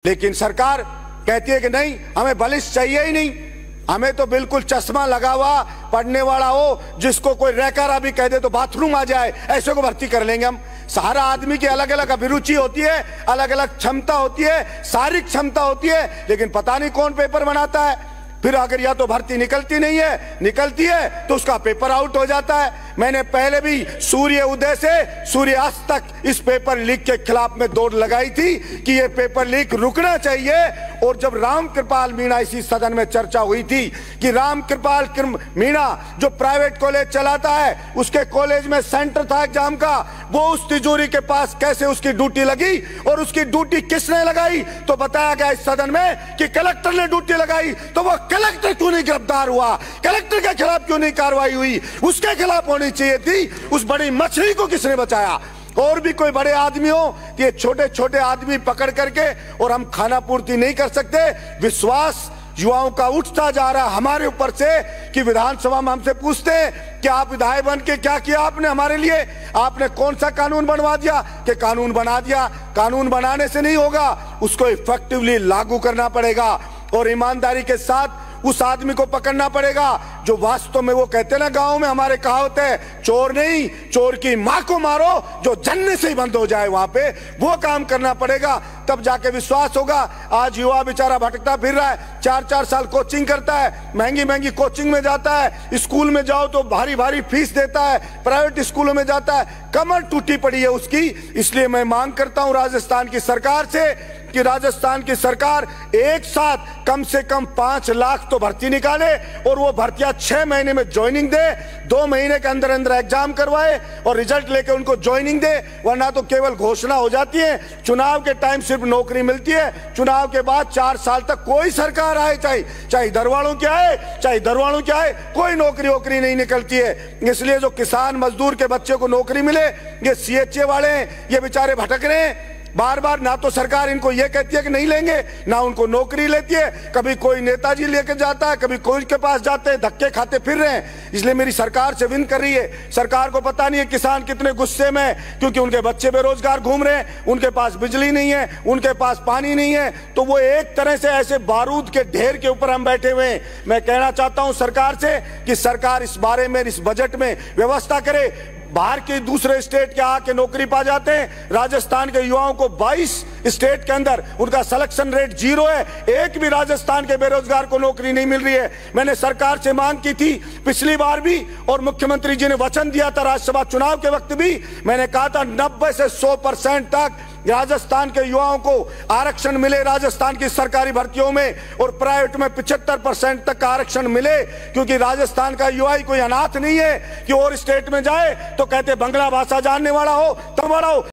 लेकिन सरकार कहती है कि नहीं, हमें बलिष्ठ चाहिए ही नहीं, हमें तो बिल्कुल चश्मा लगा हुआ पढ़ने वाला हो, जिसको कोई रैकर अभी कह दे तो बाथरूम आ जाए, ऐसे को भर्ती कर लेंगे हम। सारा आदमी की अलग अलग अभिरुचि होती है, अलग अलग क्षमता होती है, शारीरिक क्षमता होती है, लेकिन पता नहीं कौन पेपर बनाता है। फिर अगर या तो भर्ती निकलती नहीं है, निकलती है तो उसका पेपर आउट हो जाता है। मैंने पहले भी सूर्य उदय से सूर्यास्त तक इस पेपर लीक के खिलाफ में दौड़ लगाई थी कि ये पेपर लीक रुकना चाहिए। और जब रामकृपाल मीणा इसी सदन में चर्चा हुई थी कि रामकृपाल मीणा जो प्राइवेट कॉलेज चलाता है, उसके कॉलेज में सेंटर था एग्जाम का, वो उस तिजोरी के पास कैसे उसकी ड्यूटी लगी और उसकी ड्यूटी किसने लगाई, तो बताया गया इस सदन में कि कलेक्टर ने ड्यूटी लगाई। तो वो कलेक्टर क्यों नहीं गिरफ्तार हुआ, कलेक्टर के खिलाफ क्यों नहीं कार्रवाई हुई, उसके खिलाफ होनी चाहिए थी। उस बड़ी मछली को किसने बचाया? और भी कोई बड़े आदमी हो, ये छोटे छोटे आदमी पकड़ करके और हम खाना पूर्ति नहीं कर सकते। विश्वास युवाओं का उठता जा रहा हमारे ऊपर से कि विधानसभा में हमसे पूछते हैं कि आप विधायक बन के क्या किया आपने हमारे लिए, आपने कौन सा कानून बनवा दिया? कि कानून बना दिया। कानून बनाने से नहीं होगा, उसको इफेक्टिवली लागू करना पड़ेगा और ईमानदारी के साथ उस आदमी को पकड़ना पड़ेगा जो वास्तव में, वो कहते हैं ना गांव में हमारे कहावत है, चोर नहीं चोर की मां को मारो, जो जनने से ही बंद हो जाए वहां पे, वो काम करना पड़ेगा, तब जाके विश्वास होगा। आज युवा बेचारा भटकता फिर रहा है, 4-4 साल कोचिंग करता है, महंगी महंगी कोचिंग में जाता है, स्कूल में जाओ तो भारी भारी फीस देता है, प्राइवेट स्कूलों में जाता है, कमर टूटी पड़ी है उसकी। इसलिए मैं मांग करता हूं राजस्थान की सरकार से कि राजस्थान की सरकार एक साथ कम से कम 5 लाख तो भर्ती निकाले और वो भर्तियां 6 महीने में ज्वाइनिंग दे, 2 महीने के अंदर अंदर एग्जाम करवाए और रिजल्ट लेके उनको ज्वाइनिंग दे। वरना तो केवल घोषणा हो जाती है, चुनाव के टाइम सिर्फ नौकरी मिलती है, चुनाव के बाद 4 साल तक कोई सरकार आए, चाहे दरवाड़ों की आए चाहे दरवाड़ों की आए, कोई नौकरी वोकरी नहीं निकलती है। इसलिए जो किसान मजदूर के बच्चे को नौकरी मिले, ये CHA वाले हैं, ये बेचारे भटक रहे हैं बार बार। ना तो सरकार इनको ये कहती है कि नहीं लेंगे, ना उनको नौकरी लेती है। कभी कोई नेताजी लेके जाता है, कभी कोई के पास जाते हैं, धक्के खाते फिर रहे हैं। इसलिए मेरी सरकार से विनती कर रही है, सरकार को पता नहीं है किसान कितने गुस्से में, क्योंकि उनके बच्चे बेरोजगार घूम रहे हैं, उनके पास बिजली नहीं है, उनके पास पानी नहीं है, तो वो एक तरह से ऐसे बारूद के ढेर के ऊपर हम बैठे हुए हैं। मैं कहना चाहता हूं सरकार से कि सरकार इस बारे में, इस बजट में व्यवस्था करे। बाहर के दूसरे स्टेट के आके नौकरी पा जाते हैं, राजस्थान के युवाओं को 22 स्टेट के अंदर उनका सिलेक्शन रेट 0 है, एक भी राजस्थान के बेरोजगार को नौकरी नहीं मिल रही है। मैंने सरकार से मांग की थी पिछली बार भी, और मुख्यमंत्री जी ने वचन दिया था राज्यसभा चुनाव के वक्त भी, मैंने कहा था 90 से 100% तक राजस्थान के युवाओं को आरक्षण मिले राजस्थान की सरकारी भर्तियों में, और प्राइवेट में 75% तक का आरक्षण मिले। क्योंकि राजस्थान का युवा ही कोई अनाथ नहीं है कि और स्टेट में जाए तो कहते बंगला भाषा जानने वाला हो, तब बड़ा हो।